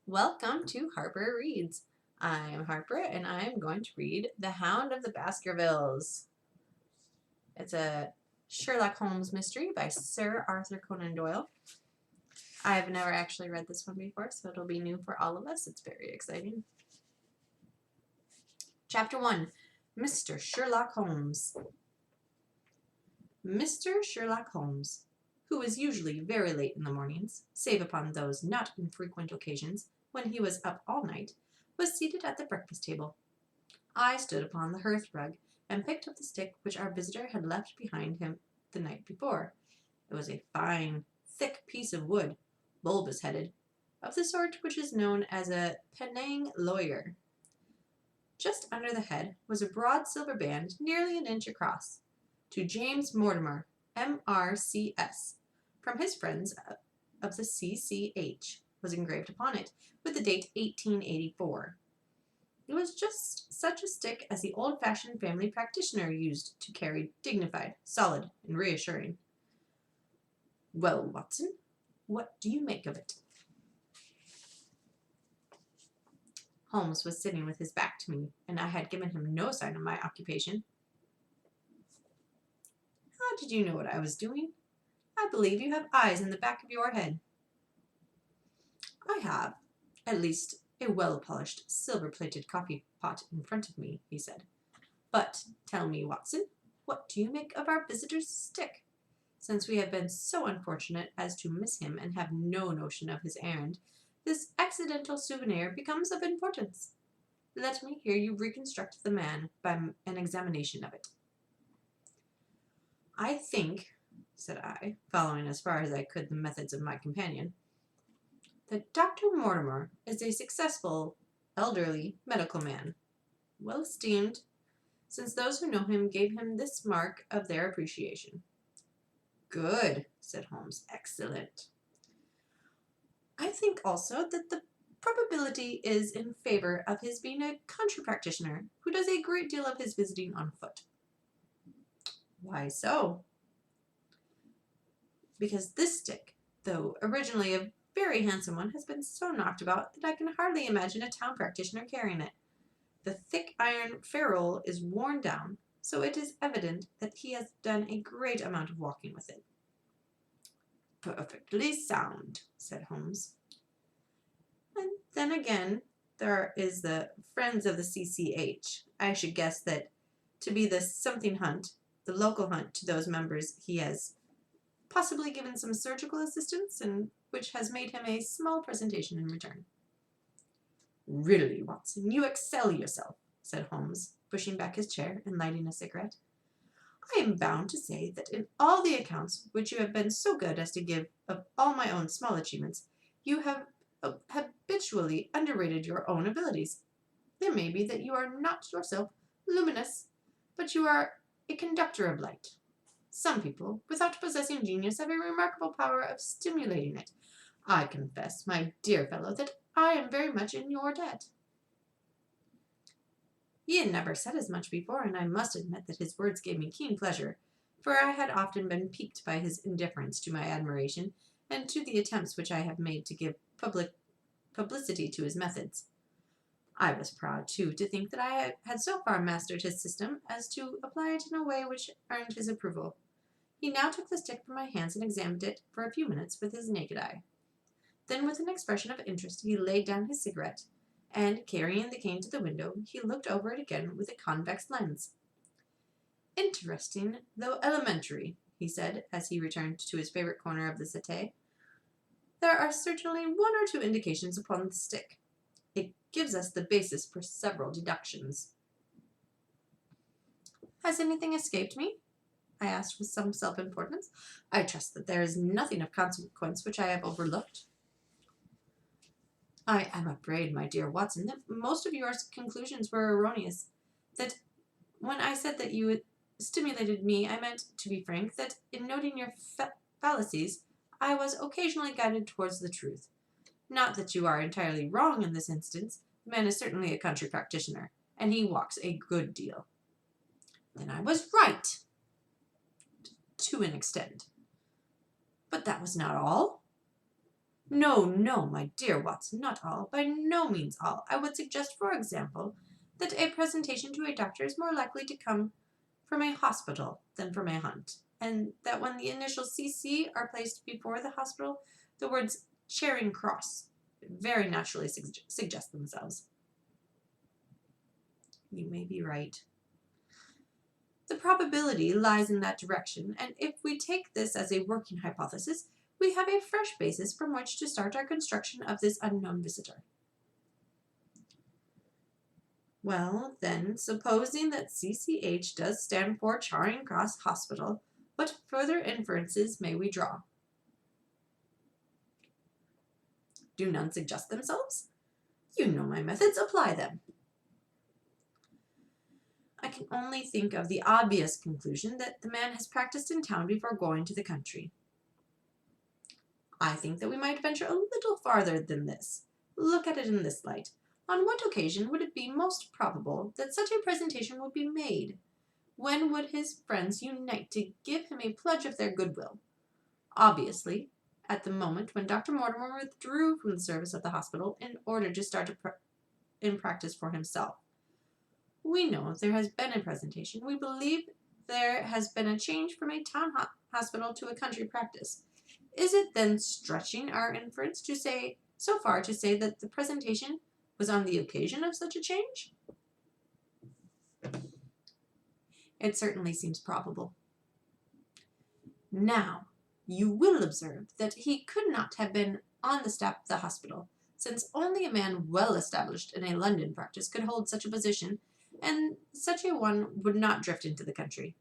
Welcome to Harper Reads. I'm Harper and I'm going to read The Hound of the Baskervilles. It's a Sherlock Holmes mystery by Sir Arthur Conan Doyle. I've never actually read this one before, so it'll be new for all of us. It's very exciting. Chapter 1, Mr. Sherlock Holmes. Mr. Sherlock Holmes, who was usually very late in the mornings, save upon those not infrequent occasions when he was up all night, was seated at the breakfast table. I stood upon the hearth rug and picked up the stick which our visitor had left behind him the night before. It was a fine, thick piece of wood, bulbous-headed, of the sort which is known as a Penang lawyer. Just under the head was a broad silver band nearly an inch across. To James Mortimer, M.R.C.S., from his friends of the C.C.H., was engraved upon it, with the date 1884. It was just such a stick as the old-fashioned family practitioner used to carry, dignified, solid, and reassuring. "Well, Watson, what do you make of it?" Holmes was sitting with his back to me, and I had given him no sign of my occupation. "How did you know what I was doing? I believe you have eyes in the back of your head." "I have, at least, a well-polished, silver-plated coffee-pot in front of me," he said. "But tell me, Watson, what do you make of our visitor's stick? Since we have been so unfortunate as to miss him and have no notion of his errand, this accidental souvenir becomes of importance. Let me hear you reconstruct the man by an examination of it." "I think," said I, following as far as I could the methods of my companion, "that Dr. Mortimer is a successful, elderly medical man, well esteemed, since those who know him gave him this mark of their appreciation." "Good," said Holmes. "Excellent." "I think also that the probability is in favor of his being a country practitioner who does a great deal of his visiting on foot." "Why so?" "Because this stick, though originally a very handsome one, has been so knocked about that I can hardly imagine a town practitioner carrying it. The thick iron ferrule is worn down, so it is evident that he has done a great amount of walking with it." "Perfectly sound," said Holmes. "And then again, there is the friends of the C.C.H. I should guess that to be the something hunt, the local hunt to those members, he has possibly given some surgical assistance, and which has made him a small presentation in return." "Really, Watson, you excel yourself," said Holmes, pushing back his chair and lighting a cigarette. "I am bound to say that in all the accounts which you have been so good as to give of all my own small achievements, you have habitually underrated your own abilities. It may be that you are not yourself luminous, but you are a conductor of light. Some people, without possessing genius, have a remarkable power of stimulating it. I confess, my dear fellow, that I am very much in your debt." He had never said as much before, and I must admit that his words gave me keen pleasure, for I had often been piqued by his indifference to my admiration and to the attempts which I have made to give publicity to his methods. I was proud, too, to think that I had so far mastered his system as to apply it in a way which earned his approval. He now took the stick from my hands and examined it for a few minutes with his naked eye. Then, with an expression of interest, he laid down his cigarette, and, carrying the cane to the window, he looked over it again with a convex lens. "Interesting, though elementary," he said, as he returned to his favorite corner of the settee. "There are certainly one or two indications upon the stick. It gives us the basis for several deductions." "Has anything escaped me?" I asked with some self-importance. "I trust that there is nothing of consequence which I have overlooked." "I am afraid, my dear Watson, that most of your conclusions were erroneous. That when I said that you stimulated me, I meant, to be frank, that in noting your fallacies, I was occasionally guided towards the truth. Not that you are entirely wrong in this instance. The man is certainly a country practitioner, and he walks a good deal." "Then I was right." "To an extent." "But that was not all?" No, no, my dear Watson, not all. By no means all. I would suggest, for example, that a presentation to a doctor is more likely to come from a hospital than from a hunt, and that when the initials CC are placed before the hospital, the words Charing Cross very naturally suggest themselves. You may be right. The probability lies in that direction, and if we take this as a working hypothesis, we have a fresh basis from which to start our construction of this unknown visitor. Well, then, supposing that CCH does stand for Charing Cross Hospital, what further inferences may we draw? Do none suggest themselves? You know my methods, apply them. I can only think of the obvious conclusion that the man has practiced in town before going to the country. I think that we might venture a little farther than this. Look at it in this light. On what occasion would it be most probable that such a presentation would be made? When would his friends unite to give him a pledge of their goodwill? Obviously, at the moment when Dr. Mortimer withdrew from the service of the hospital in order to start in practice for himself. We know there has been a presentation. We believe there has been a change from a town hospital to a country practice. Is it then stretching our inference to say so far to say that the presentation was on the occasion of such a change? It certainly seems probable. Now, you will observe that he could not have been on the staff of the hospital, since only a man well established in a London practice could hold such a position, and such a one would not drift into the country.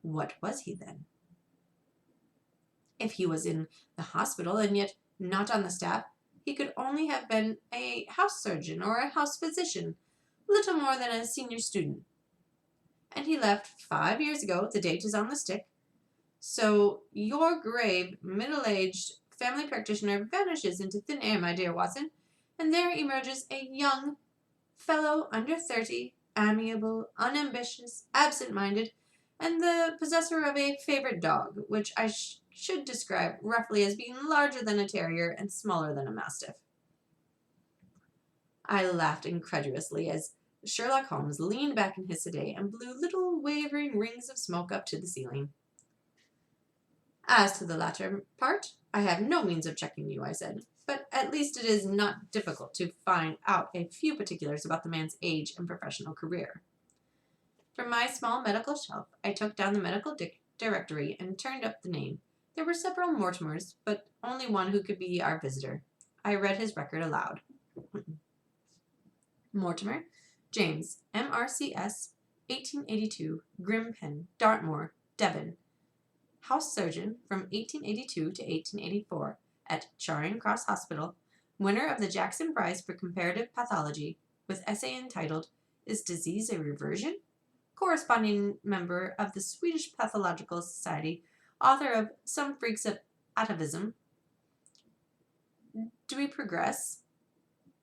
What was he then? If he was in the hospital and yet not on the staff, he could only have been a house surgeon or a house physician, little more than a senior student. And he left 5 years ago, the date is on the stick. So your grave, middle-aged family practitioner vanishes into thin air, my dear Watson, and there emerges a young fellow under 30, amiable, unambitious, absent-minded, and the possessor of a favorite dog, which I should describe roughly as being larger than a terrier and smaller than a mastiff. I laughed incredulously as Sherlock Holmes leaned back in his settee and blew little wavering rings of smoke up to the ceiling. As to the latter part, I have no means of checking you, I said, but at least it is not difficult to find out a few particulars about the man's age and professional career. From my small medical shelf, I took down the medical directory and turned up the name. There were several Mortimers, but only one who could be our visitor. I read his record aloud. Mortimer, James, MRCS, 1882, Grimpen, Dartmoor, Devon. House surgeon from 1882 to 1884 at Charing Cross Hospital, winner of the Jackson Prize for Comparative Pathology, with essay entitled, Is Disease a Reversion? Corresponding member of the Swedish Pathological Society, author of Some Freaks of Atavism. Do we progress?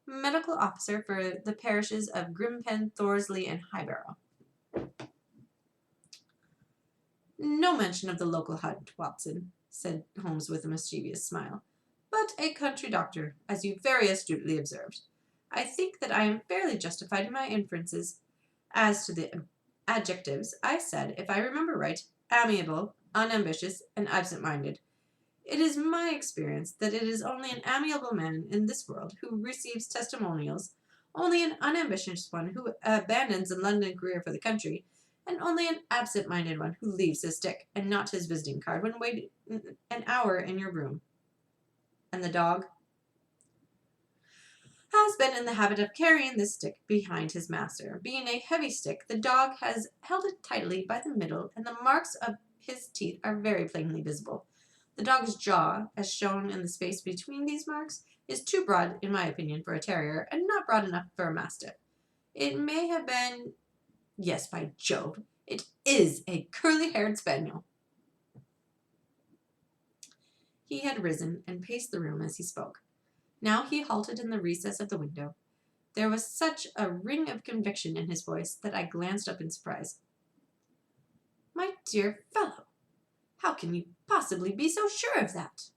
Medical officer for the parishes of Grimpen, Thorsley, and Highbarrow. No mention of the local hunt, Watson, said Holmes with a mischievous smile, but a country doctor, as you very astutely observed. I think that I am fairly justified in my inferences. As to the adjectives, I said, if I remember right, amiable, unambitious, and absent-minded. It is my experience that it is only an amiable man in this world who receives testimonials, only an unambitious one who abandons a London career for the country, and only an absent-minded one who leaves his stick and not his visiting card when waiting an hour in your room. And the dog has been in the habit of carrying this stick behind his master. Being a heavy stick, the dog has held it tightly by the middle, and the marks of his teeth are very plainly visible. The dog's jaw, as shown in the space between these marks, is too broad, in my opinion, for a terrier, and not broad enough for a mastiff. It may have been... Yes, by Jove, it is a curly-haired spaniel. He had risen and paced the room as he spoke. Now he halted in the recess of the window. There was such a ring of conviction in his voice that I glanced up in surprise. My dear fellow, how can you possibly be so sure of that?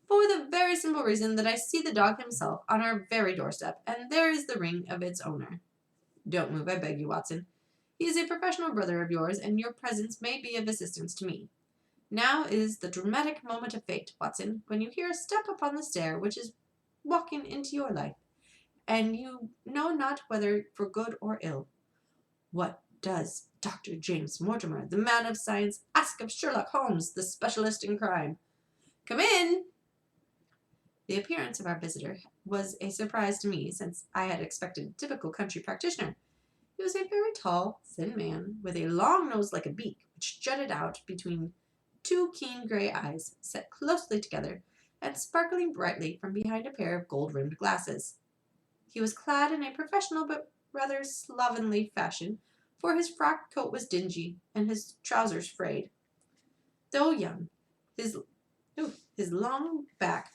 For the very simple reason that I see the dog himself on our very doorstep, and there is the ring of its owner. Don't move, I beg you, Watson. He is a professional brother of yours, and your presence may be of assistance to me. Now is the dramatic moment of fate, Watson, when you hear a step upon the stair which is walking into your life, and you know not whether for good or ill. What does Dr. James Mortimer, the man of science, ask of Sherlock Holmes, the specialist in crime? Come in! The appearance of our visitor was a surprise to me, since I had expected a typical country practitioner. He was a very tall, thin man, with a long nose like a beak, which jutted out between two keen grey eyes, set closely together, and sparkling brightly from behind a pair of gold-rimmed glasses. He was clad in a professional but rather slovenly fashion, for his frock coat was dingy, and his trousers frayed. Though young, his long back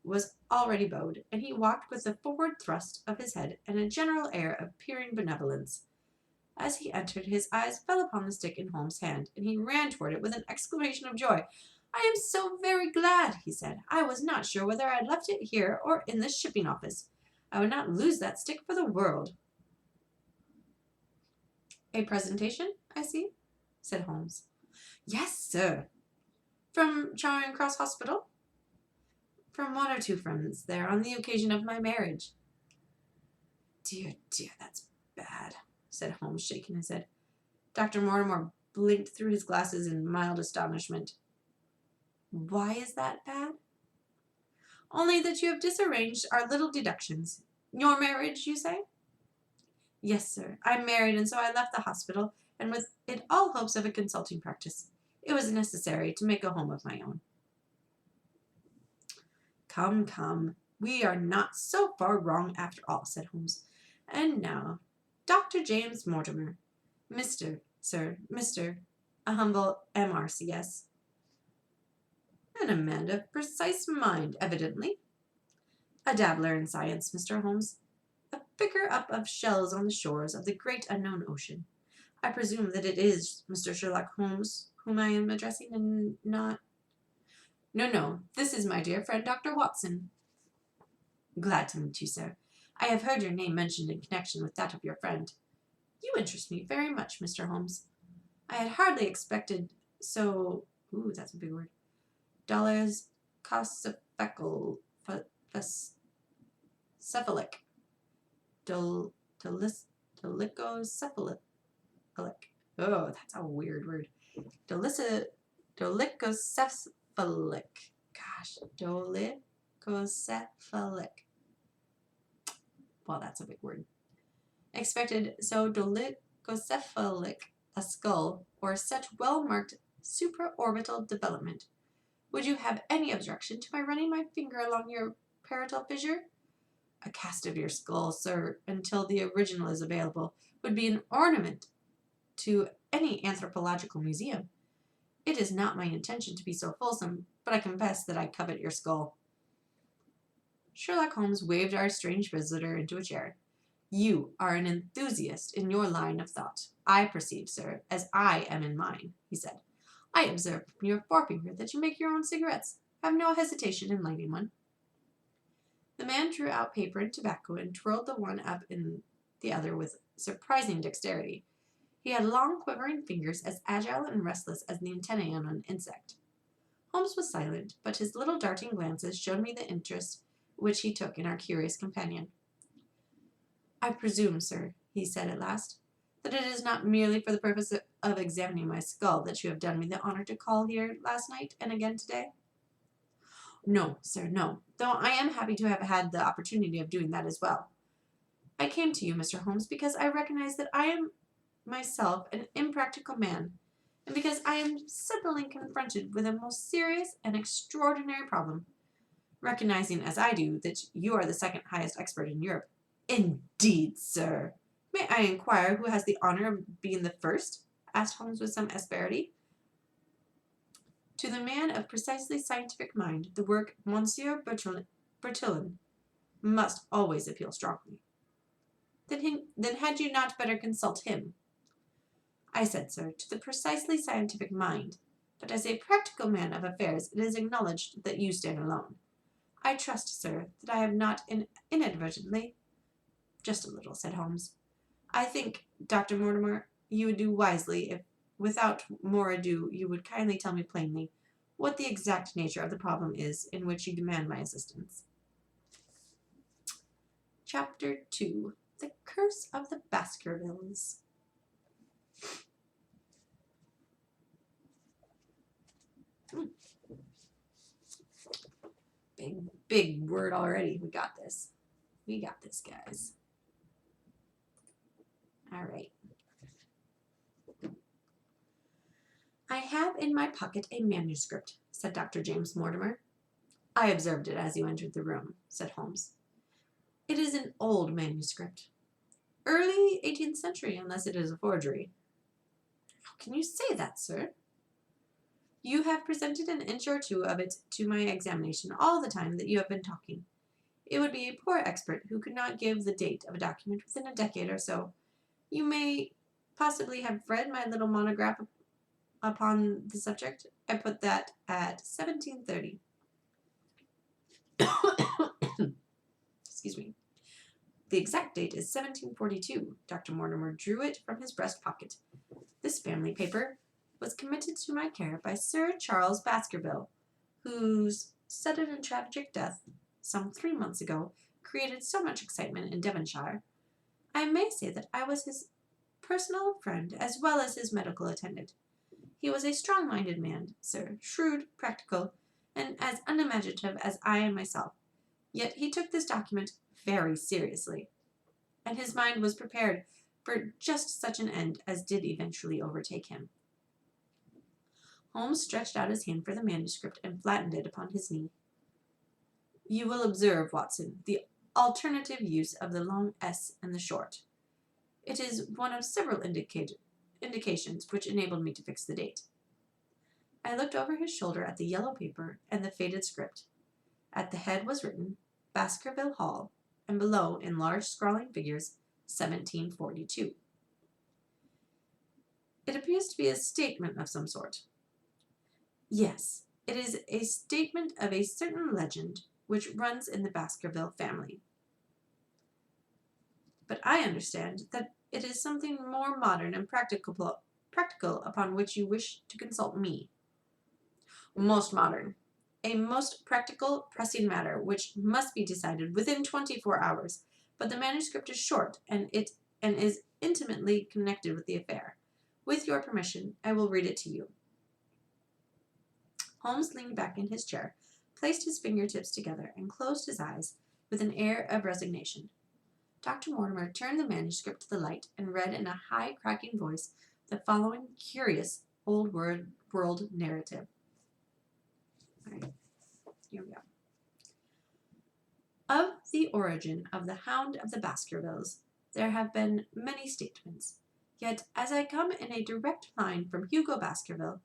was already bowed, and he walked with the forward thrust of his head and a general air of peering benevolence. As he entered, his eyes fell upon the stick in Holmes' hand, and he ran toward it with an exclamation of joy. "I am so very glad," he said. "I was not sure whether I had left it here or in the shipping office. I would not lose that stick for the world." "A presentation, I see," said Holmes. "Yes, sir." "From Charing Cross Hospital?" "From one or two friends there on the occasion of my marriage." Dear, that's bad," said Holmes, shaking his head. Dr. Mortimer blinked through his glasses in mild astonishment. "Why is that bad?" "Only that you have disarranged our little deductions. Your marriage, you say?" "Yes, sir. I'm married, and so I left the hospital, and with it all hopes of a consulting practice. It was necessary to make a home of my own." Come, we are not so far wrong after all," said Holmes. "And now, Dr. James Mortimer. Mr. a humble M.R.C.S. And a man of precise mind, evidently. A dabbler in science, Mr. Holmes. A picker-up of shells on the shores of the great unknown ocean. I presume that it is Mr. Sherlock Holmes whom I am addressing, and not—" No, this is my dear friend Dr. Watson." "Glad to meet you, sir. I have heard your name mentioned in connection with that of your friend. You interest me very much, Mr. Holmes. I had hardly expected so— that's a big word. Dollars cephalic. Dolichocephalic. Oh, that's a weird word. Dolichocephalic. Gosh, dolichocephalic. Well, that's a big word. Expected so dolichocephalic a skull or such well-marked supraorbital development. Would you have any objection to my running my finger along your parietal fissure? A cast of your skull, sir, until the original is available, would be an ornament to any anthropological museum. It is not my intention to be so fulsome, but I confess that I covet your skull." Sherlock Holmes waved our strange visitor into a chair. "You are an enthusiast in your line of thought, I perceive, sir, as I am in mine," he said. "I observe from your forefinger that you make your own cigarettes. Have no hesitation in lighting one." The man drew out paper and tobacco and twirled the one up in the other with surprising dexterity. He had long, quivering fingers as agile and restless as the antennae on an insect. Holmes was silent, but his little darting glances showed me the interest which he took in our curious companion. "I presume, sir," he said at last, "that it is not merely for the purpose of examining my skull that you have done me the honor to call here last night and again today?" "No, sir, no, though I am happy to have had the opportunity of doing that as well. I came to you, Mr. Holmes, because I recognize that I am myself an impractical man, and because I am suddenly confronted with a most serious and extraordinary problem, recognizing as I do that you are the second highest expert in Europe." "Indeed, sir! May I inquire who has the honor of being the first?" asked Holmes with some asperity. To the man of precisely scientific mind, the work Monsieur Bertillon must always appeal strongly. Then had you not better consult him?" "I said, sir, to the precisely scientific mind. but as a practical man of affairs it is acknowledged that you stand alone. I trust, sir, that I have not inadvertently—" "Just a little," said Holmes. "I think, Dr. Mortimer, you would do wisely if, without more ado, you would kindly tell me plainly what the exact nature of the problem is in which you demand my assistance." Chapter 2. The Curse of the Baskervilles. Big word already. We got this. We got this, guys. All right. "I have in my pocket a manuscript," said Dr. James Mortimer. "I observed it as you entered the room," said Holmes. "It is an old manuscript. Early 18th century, unless it is a forgery." "How can you say that, sir?" "You have presented an inch or two of it to my examination all the time that you have been talking. It would be a poor expert who could not give the date of a document within a decade or so. You may possibly have read my little monograph upon the subject. I put that at 1730. Excuse me. The exact date is 1742. Dr. Mortimer drew it from his breast pocket. This family paper was committed to my care by Sir Charles Baskerville, whose sudden and tragic death, some 3 months ago, created so much excitement in Devonshire. I may say that I was his personal friend as well as his medical attendant. He was a strong-minded man, sir, shrewd, practical, and as unimaginative as I am myself. Yet he took this document very seriously, and his mind was prepared for just such an end as did eventually overtake him." Holmes stretched out his hand for the manuscript and flattened it upon his knee. "You will observe, Watson, the alternative use of the long S and the short. It is one of several indications which enabled me to fix the date." I looked over his shoulder at the yellow paper and the faded script. At the head was written Baskerville Hall, and below, in large scrawling figures, 1742. "It appears to be a statement of some sort." "Yes, it is a statement of a certain legend which runs in the Baskerville family. But I understand that it is something more modern and practical upon which you wish to consult me." "Most modern. A most practical, pressing matter which must be decided within 24 hours. But the manuscript is short, and is intimately connected with the affair. With your permission, I will read it to you." Holmes leaned back in his chair, placed his fingertips together, and closed his eyes with an air of resignation. Dr. Mortimer turned the manuscript to the light and read in a high, cracking voice the following curious old world narrative. All right, here we go. "Of the origin of the Hound of the Baskervilles, there have been many statements. Yet, as I come in a direct line from Hugo Baskerville,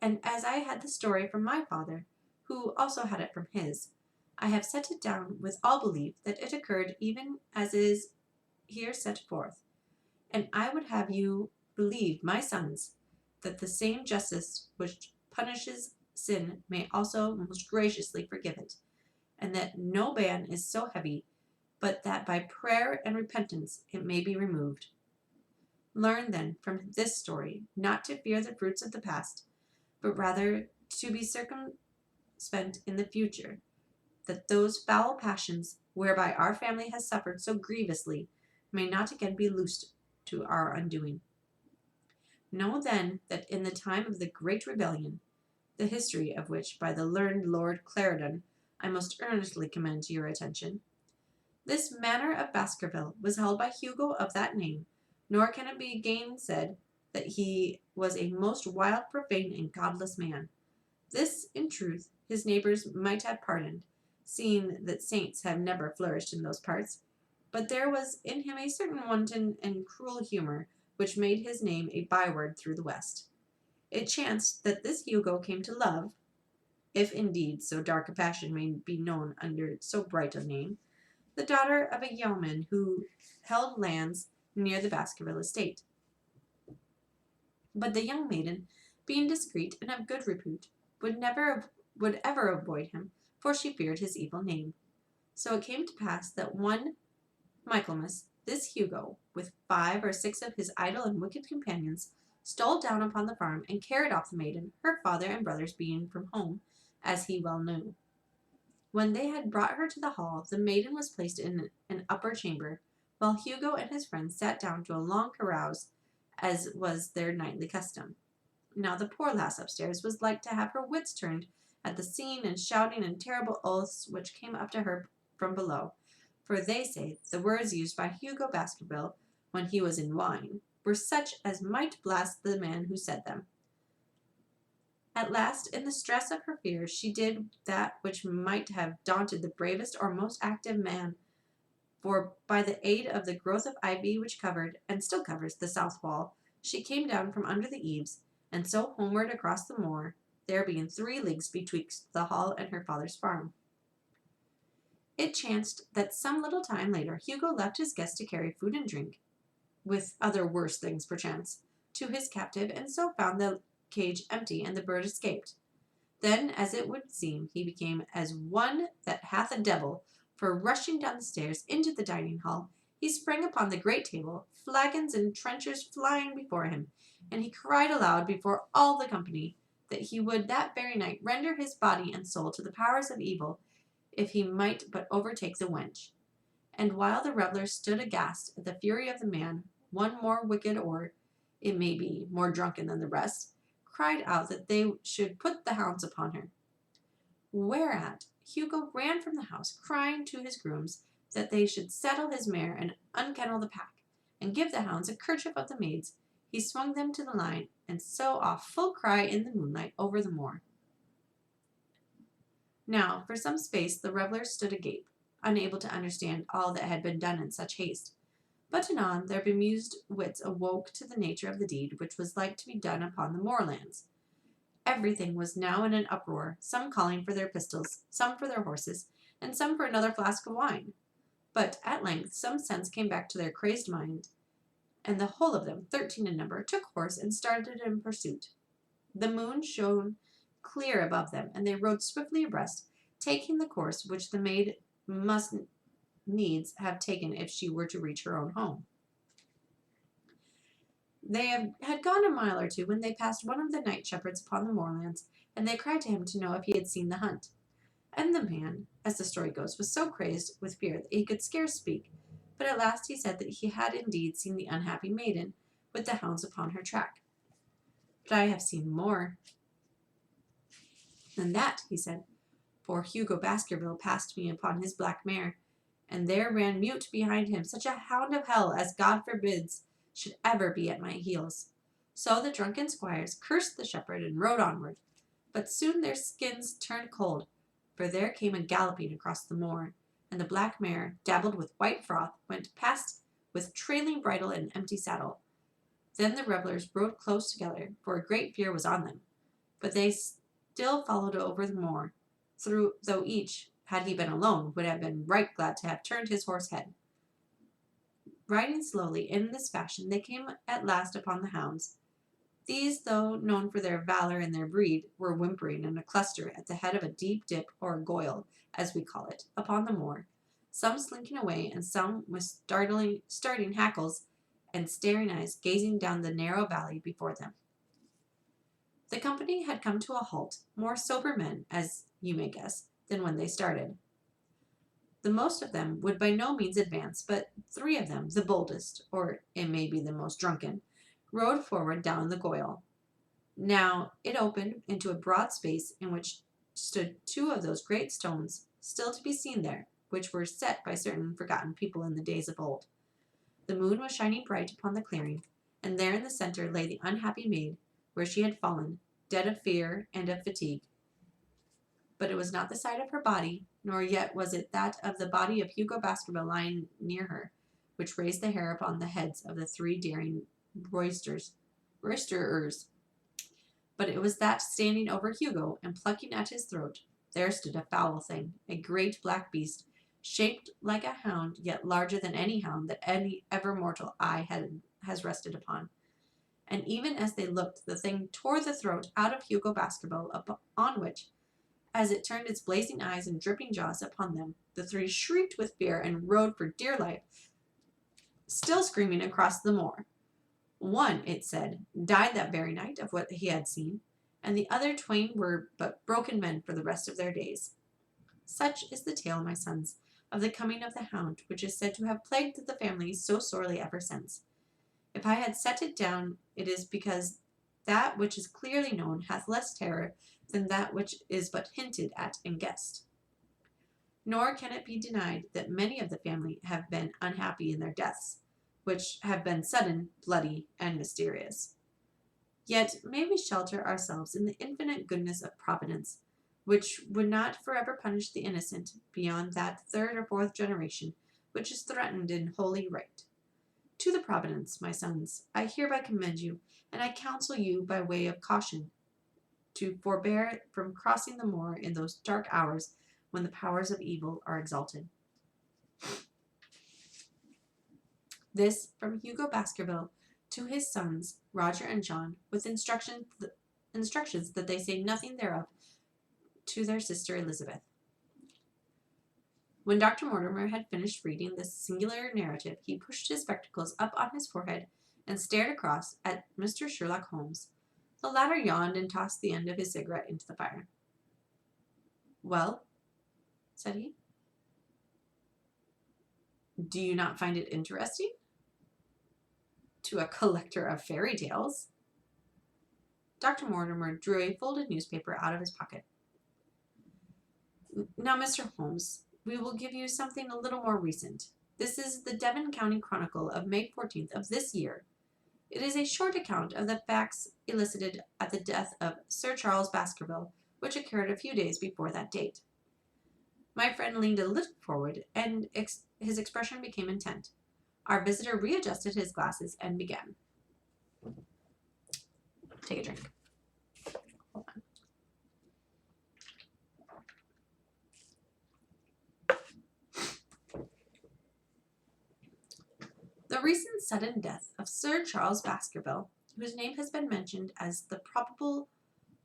and as I had the story from my father, who also had it from his, I have set it down with all belief that it occurred even as is here set forth. And I would have you believe, my sons, that the same justice which punishes sin may also most graciously forgive it, and that no ban is so heavy but that by prayer and repentance it may be removed. Learn then from this story not to fear the fruits of the past, but rather to be circumspect in the future, that those foul passions whereby our family has suffered so grievously may not again be loosed to our undoing. Know then that in the time of the Great Rebellion, the history of which by the learned Lord Clarendon I most earnestly commend to your attention, this manor of Baskerville was held by Hugo of that name, nor can it be gainsaid that he was a most wild, profane, and godless man. This, in truth, his neighbours might have pardoned, seeing that saints have never flourished in those parts, but there was in him a certain wanton and cruel humour which made his name a byword through the West. It chanced that this Hugo came to love, if indeed so dark a passion may be known under so bright a name, the daughter of a yeoman who held lands near the Baskerville estate. But the young maiden being discreet and of good repute, would ever avoid him, for she feared his evil name. So it came to pass that one Michaelmas, this Hugo, with 5 or 6 of his idle and wicked companions, stole down upon the farm and carried off the maiden, her father and brothers being from home, as he well knew. When they had brought her to the hall, the maiden was placed in an upper chamber, while Hugo and his friends sat down to a long carouse, as was their nightly custom. Now the poor lass upstairs was like to have her wits turned at the scene and shouting and terrible oaths which came up to her from below, for they say the words used by Hugo Baskerville when he was in wine were such as might blast the man who said them. At last, in the stress of her fears, she did that which might have daunted the bravest or most active man, for by the aid of the growth of ivy which covered, and still covers, the south wall, she came down from under the eaves, and so homeward across the moor, there being 3 leagues betwixt the hall and her father's farm. It chanced that some little time later Hugo left his guest to carry food and drink, with other worse things perchance, to his captive, and so found the cage empty, and the bird escaped. Then, as it would seem, he became as one that hath a devil, for rushing down the stairs into the dining hall, he sprang upon the great table, flagons and trenchers flying before him, and he cried aloud before all the company that he would that very night render his body and soul to the powers of evil, if he might but overtake the wench. And while the revellers stood aghast at the fury of the man, one more wicked, or, it may be, more drunken than the rest, cried out that they should put the hounds upon her. Whereat Hugo ran from the house, crying to his grooms that they should saddle his mare and unkennel the pack, and give the hounds a kerchief of the maid's. He swung them to the line, and so off full cry in the moonlight over the moor. Now, for some space the revellers stood agape, unable to understand all that had been done in such haste. But anon their bemused wits awoke to the nature of the deed which was like to be done upon the moorlands. Everything was now in an uproar, some calling for their pistols, some for their horses, and some for another flask of wine. But at length some sense came back to their crazed mind, and the whole of them, 13 in number, took horse and started in pursuit. The moon shone clear above them, and they rode swiftly abreast, taking the course which the maid must needs have taken if she were to reach her own home. They had gone a mile or 2 when they passed one of the night shepherds upon the moorlands, and they cried to him to know if he had seen the hunt. And the man, as the story goes, was so crazed with fear that he could scarce speak, but at last he said that he had indeed seen the unhappy maiden with the hounds upon her track. But I have seen more than that, he said, for Hugo Baskerville passed me upon his black mare, and there ran mute behind him such a hound of hell as God forbids should ever be at my heels. So the drunken squires cursed the shepherd and rode onward, but soon their skins turned cold, for there came a galloping across the moor, and the black mare, dabbled with white froth, went past with trailing bridle and empty saddle. Then the revellers rode close together, for a great fear was on them, but they still followed over the moor, though each, had he been alone, would have been right glad to have turned his horse head. Riding slowly in this fashion, they came at last upon the hounds. These, though known for their valor and their breed, were whimpering in a cluster at the head of a deep dip, or goyle, as we call it, upon the moor, some slinking away, and some with starting hackles and staring eyes gazing down the narrow valley before them. The company had come to a halt, more sober men, as you may guess, than when they started. The most of them would by no means advance, but 3 of them, the boldest, or it may be the most drunken, rode forward down the goyle. Now it opened into a broad space in which stood 2 of those great stones, still to be seen there, which were set by certain forgotten people in the days of old. The moon was shining bright upon the clearing, and there in the center lay the unhappy maid, where she had fallen, dead of fear and of fatigue. But it was not the sight of her body, nor yet was it that of the body of Hugo Baskerville lying near her, which raised the hair upon the heads of the 3 daring roisterers. But it was that standing over Hugo and plucking at his throat, there stood a foul thing, a great black beast, shaped like a hound, yet larger than any hound that any ever mortal eye has rested upon. and even as they looked, the thing tore the throat out of Hugo Baskerville, on which, as it turned its blazing eyes and dripping jaws upon them, the three shrieked with fear and rode for dear life, still screaming across the moor. One, it said, died that very night of what he had seen, and the other twain were but broken men for the rest of their days. Such is the tale, my sons, of the coming of the Hound, which is said to have plagued the family so sorely ever since. If I had set it down, it is because that which is clearly known hath less terror than that which is but hinted at and guessed. Nor can it be denied that many of the family have been unhappy in their deaths, which have been sudden, bloody, and mysterious. Yet may we shelter ourselves in the infinite goodness of Providence, which would not forever punish the innocent beyond that third or fourth generation which is threatened in holy right. To the Providence, my sons, I hereby commend you, and I counsel you by way of caution to forbear from crossing the moor in those dark hours when the powers of evil are exalted. This from Hugo Baskerville to his sons, Roger and John, with instructions that they say nothing thereof to their sister Elizabeth. When Dr. Mortimer had finished reading this singular narrative, he pushed his spectacles up on his forehead and stared across at Mr. Sherlock Holmes. The latter yawned and tossed the end of his cigarette into the fire. "Well," said he, "do you not find it interesting?" "To a collector of fairy tales." Dr. Mortimer drew a folded newspaper out of his pocket. "Now, Mr. Holmes, we will give you something a little more recent. This is the Devin County Chronicle of May 14th of this year. It is a short account of the facts elicited at the death of Sir Charles Baskerville, which occurred a few days before that date." My friend leaned a little forward, and his expression became intent. Our visitor readjusted his glasses and began. Take a drink. Hold on. The recent sudden death of Sir Charles Baskerville, whose name has been mentioned as the probable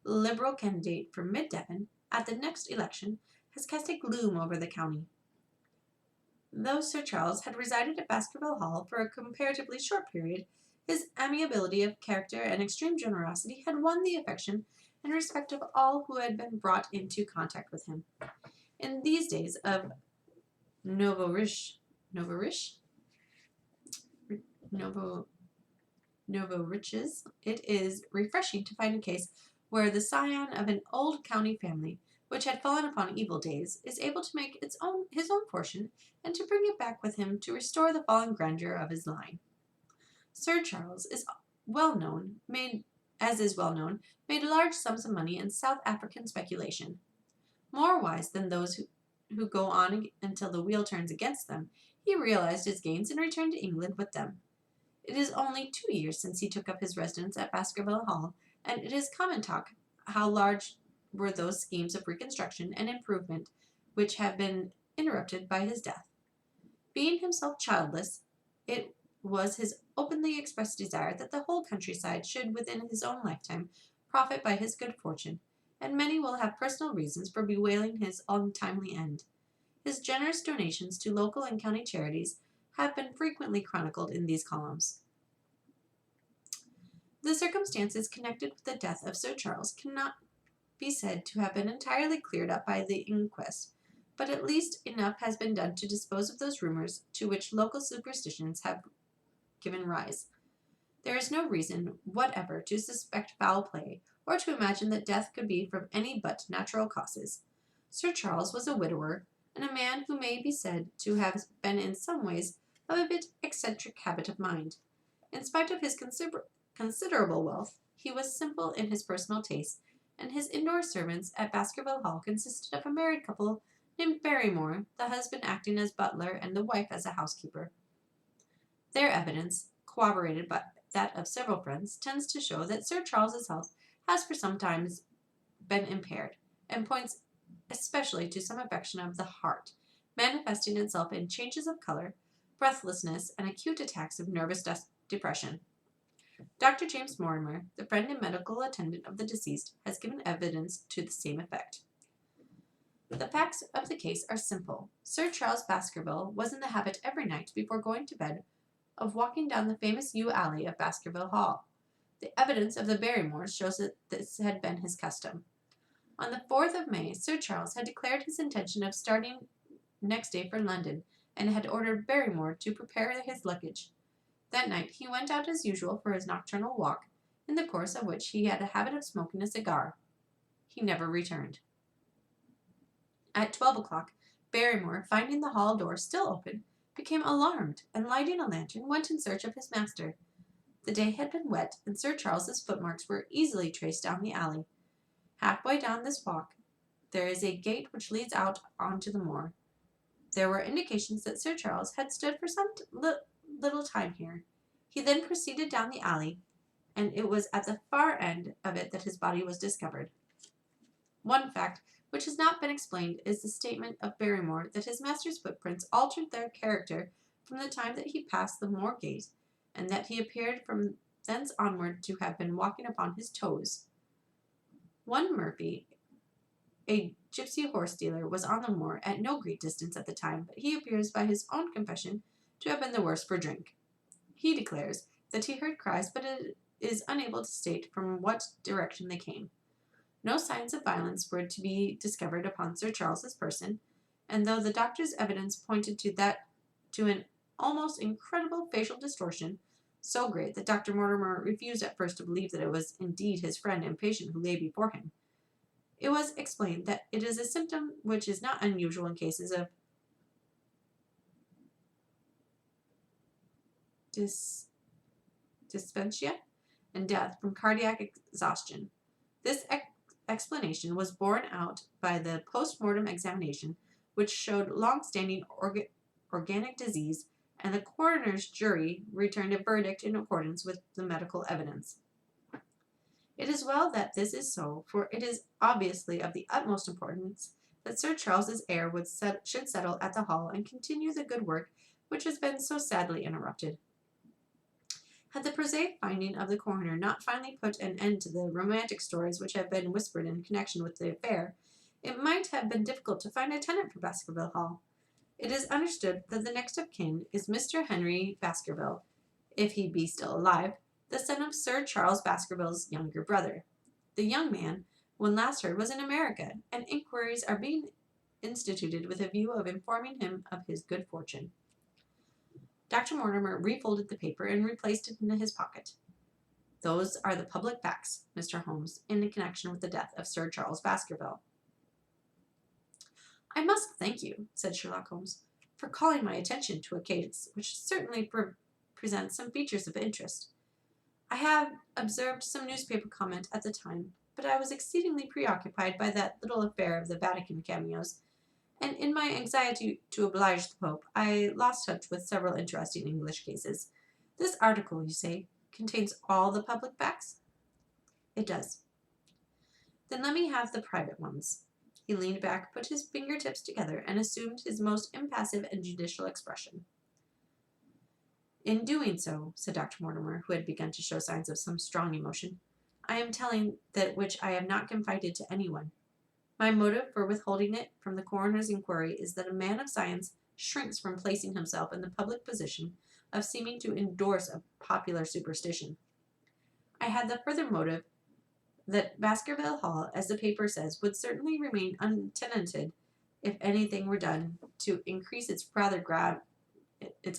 Liberal candidate for Mid-Devon at the next election, has cast a gloom over the county. Though Sir Charles had resided at Baskerville Hall for a comparatively short period, his amiability of character and extreme generosity had won the affection and respect of all who had been brought into contact with him. In these days of Novo riches, it is refreshing to find a case where the scion of an old county family, which had fallen upon evil days, is able to make his own portion, and to bring it back with him to restore the fallen grandeur of his line. Sir Charles is well known, made large sums of money in South African speculation. More wise than those who go on until the wheel turns against them, he realized his gains and returned to England with them. It is only 2 years since he took up his residence at Baskerville Hall, and it is common talk how large were those schemes of reconstruction and improvement which have been interrupted by his death. Being himself childless, it was his openly expressed desire that the whole countryside should within his own lifetime profit by his good fortune, and many will have personal reasons for bewailing his untimely end. His generous donations to local and county charities have been frequently chronicled in these columns. The circumstances connected with the death of Sir Charles cannot be said to have been entirely cleared up by the inquest, but at least enough has been done to dispose of those rumors to which local superstitions have given rise. There is no reason whatever to suspect foul play, or to imagine that death could be from any but natural causes. Sir Charles was a widower, and a man who may be said to have been in some ways of a bit eccentric habit of mind. In spite of his considerable wealth, he was simple in his personal tastes, and his indoor servants at Baskerville Hall consisted of a married couple named Barrymore, the husband acting as butler and the wife as a housekeeper. Their evidence, corroborated by that of several friends, tends to show that Sir Charles's health has for some time been impaired, and points especially to some affection of the heart, manifesting itself in changes of color, breathlessness, and acute attacks of nervous depression. Dr. James Mortimer, the friend and medical attendant of the deceased, has given evidence to the same effect. The facts of the case are simple. Sir Charles Baskerville was in the habit every night before going to bed of walking down the famous yew alley of Baskerville Hall. The evidence of the Barrymores shows that this had been his custom. On the 4th of May, Sir Charles had declared his intention of starting next day for London, and had ordered Barrymore to prepare his luggage. That night he went out as usual for his nocturnal walk, in the course of which he had a habit of smoking a cigar. He never returned. At 12 o'clock, Barrymore, finding the hall door still open, became alarmed, and lighting a lantern, went in search of his master. The day had been wet, and Sir Charles's footmarks were easily traced down the alley. Halfway down this walk, there is a gate which leads out onto the moor. There were indications that Sir Charles had stood for some little time here. He then proceeded down the alley, and it was at the far end of it that his body was discovered. One fact which has not been explained is the statement of Barrymore that his master's footprints altered their character from the time that he passed the moor gate, and that he appeared from thence onward to have been walking upon his toes. One Murphy, a gypsy horse dealer, was on the moor at no great distance at the time, but he appears by his own confession to have been the worse for drink. He declares that he heard cries, but is unable to state from what direction they came. No signs of violence were to be discovered upon Sir Charles's person, and though the doctor's evidence pointed to an almost incredible facial distortion, so great that Dr. Mortimer refused at first to believe that it was indeed his friend and patient who lay before him, it was explained that it is a symptom which is not unusual in cases of dyspepsia and death from cardiac exhaustion. This explanation was borne out by the post-mortem examination, which showed long-standing organic disease, and the coroner's jury returned a verdict in accordance with the medical evidence. It is well that this is so, for it is obviously of the utmost importance that Sir Charles's heir should settle at the Hall and continue the good work which has been so sadly interrupted. Had the prosaic finding of the coroner not finally put an end to the romantic stories which have been whispered in connection with the affair, it might have been difficult to find a tenant for Baskerville Hall. It is understood that the next of kin is Mr. Henry Baskerville, if he be still alive, the son of Sir Charles Baskerville's younger brother. The young man, when last heard, was in America, and inquiries are being instituted with a view of informing him of his good fortune. Dr. Mortimer refolded the paper and replaced it in his pocket. Those are the public facts, Mr. Holmes, in connection with the death of Sir Charles Baskerville. I must thank you, said Sherlock Holmes, for calling my attention to a case which certainly presents some features of interest. I have observed some newspaper comment at the time, but I was exceedingly preoccupied by that little affair of the Vatican cameos, and in my anxiety to oblige the Pope, I lost touch with several interesting English cases. This article, you say, contains all the public facts? It does. Then let me have the private ones. He leaned back, put his fingertips together, and assumed his most impassive and judicial expression. In doing so, said Dr. Mortimer, who had begun to show signs of some strong emotion, I am telling that which I have not confided to anyone. My motive for withholding it from the coroner's inquiry is that a man of science shrinks from placing himself in the public position of seeming to endorse a popular superstition. I had the further motive that Baskerville Hall, as the paper says, would certainly remain untenanted if anything were done to increase its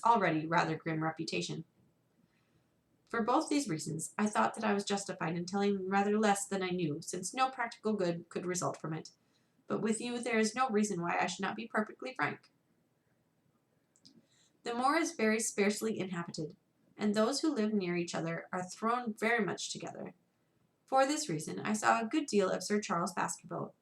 already rather grim reputation. For both these reasons, I thought that I was justified in telling rather less than I knew, since no practical good could result from it. But with you there is no reason why I should not be perfectly frank. The moor is very sparsely inhabited, and those who live near each other are thrown very much together. For this reason, I saw a good deal of Sir Charles Baskerville,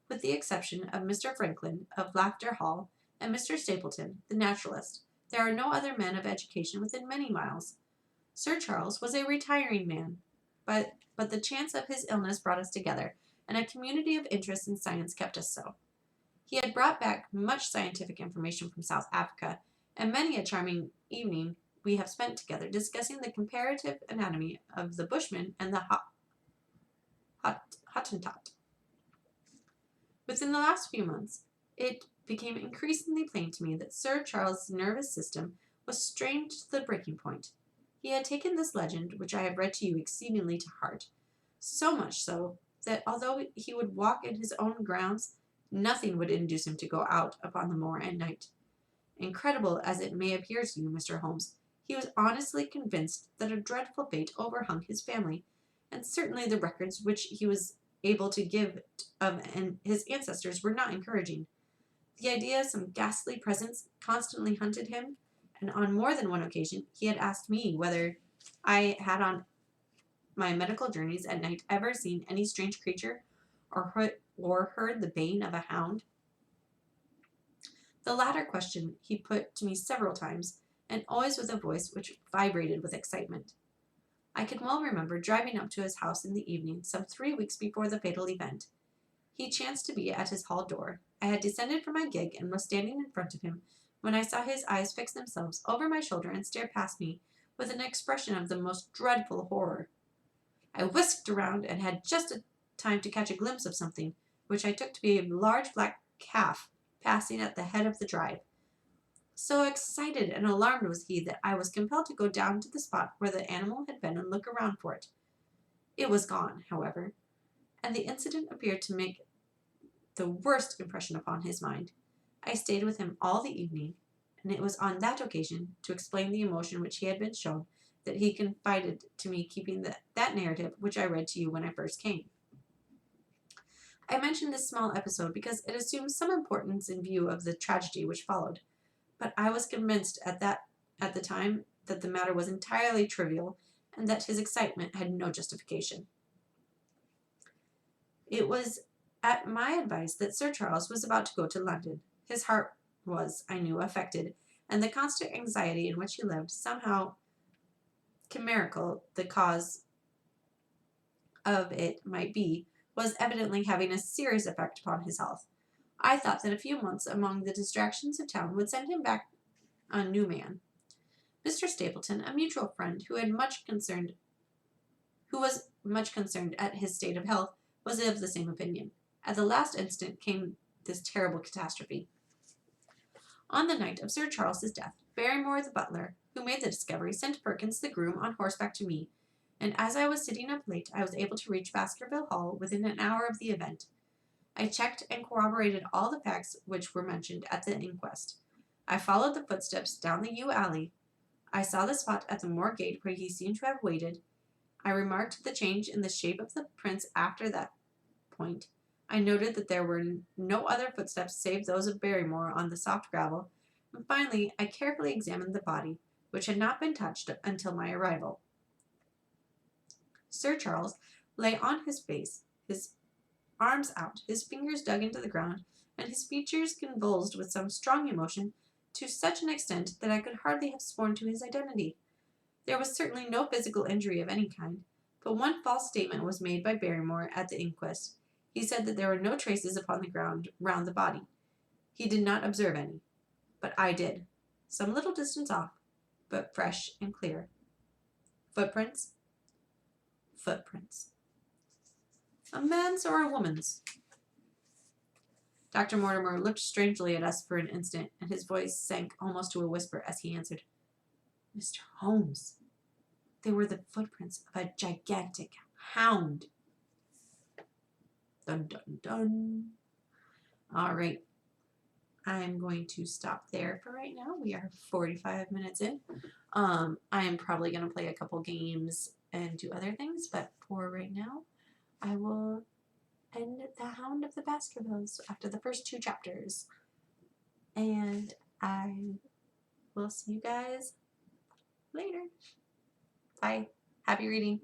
with the exception of Mr. Franklin of Laughter Hall and Mr. Stapleton, the naturalist. There are no other men of education within many miles. Sir Charles was a retiring man, but the chance of his illness brought us together, and a community of interest in science kept us so. He had brought back much scientific information from South Africa, and many a charming evening we have spent together discussing the comparative anatomy of the Bushman and the Hottentot. Within the last few months, it became increasingly plain to me that Sir Charles's nervous system was strained to the breaking point. He had taken this legend, which I have read to you, exceedingly to heart, so much so that although he would walk in his own grounds, nothing would induce him to go out upon the moor at night. Incredible as it may appear to you, Mr. Holmes, he was honestly convinced that a dreadful fate overhung his family, and certainly the records which he was able to give of his ancestors were not encouraging. The idea of some ghastly presence constantly hunted him, and on more than one occasion he had asked me whether I had on my medical journeys at night ever seen any strange creature or heard the baying of a hound. The latter question he put to me several times, and always with a voice which vibrated with excitement. I can well remember driving up to his house in the evening, some 3 weeks before the fatal event. He chanced to be at his hall door. I had descended from my gig and was standing in front of him when I saw his eyes fix themselves over my shoulder and stare past me with an expression of the most dreadful horror. I whisked around and had just time to catch a glimpse of something, which I took to be a large black calf passing at the head of the drive. So excited and alarmed was he that I was compelled to go down to the spot where the animal had been and look around for it. It was gone, however, and the incident appeared to make the worst impression upon his mind. I stayed with him all the evening, and it was on that occasion, to explain the emotion which he had been shown, that he confided to me keeping that narrative which I read to you when I first came. I mention this small episode because it assumes some importance in view of the tragedy which followed, but I was convinced at the time that the matter was entirely trivial and that his excitement had no justification. It was at my advice that Sir Charles was about to go to London. His heart was, I knew, affected, and the constant anxiety in which he lived, somehow chimerical the cause of it might be, was evidently having a serious effect upon his health. I thought that a few months among the distractions of town would send him back a new man. Mr. Stapleton, a mutual friend who was much concerned at his state of health, was of the same opinion. At the last instant came this terrible catastrophe. On the night of Sir Charles's death, Barrymore the butler, who made the discovery, sent Perkins the groom on horseback to me, and as I was sitting up late, I was able to reach Baskerville Hall within an hour of the event. I checked and corroborated all the facts which were mentioned at the inquest. I followed the footsteps down the yew alley. I saw the spot at the moor gate where he seemed to have waited. I remarked the change in the shape of the prints after that point. I noted that there were no other footsteps save those of Barrymore on the soft gravel, and finally I carefully examined the body, which had not been touched until my arrival. Sir Charles lay on his face, his arms out, his fingers dug into the ground, and his features convulsed with some strong emotion to such an extent that I could hardly have sworn to his identity. There was certainly no physical injury of any kind, but one false statement was made by Barrymore at the inquest. He said that there were no traces upon the ground round the body. He did not observe any, but I did, some little distance off, but fresh and clear. Footprints? Footprints. A man's or a woman's? Dr. Mortimer looked strangely at us for an instant, and his voice sank almost to a whisper as he answered, Mr. Holmes, they were the footprints of a gigantic hound. Dun, dun, dun. All right. I'm going to stop there for right now. We are 45 minutes in. I am probably going to play a couple games and do other things, but for right now, I will end The Hound of the Baskervilles after the first 2 chapters. And I will see you guys later. Bye. Happy reading.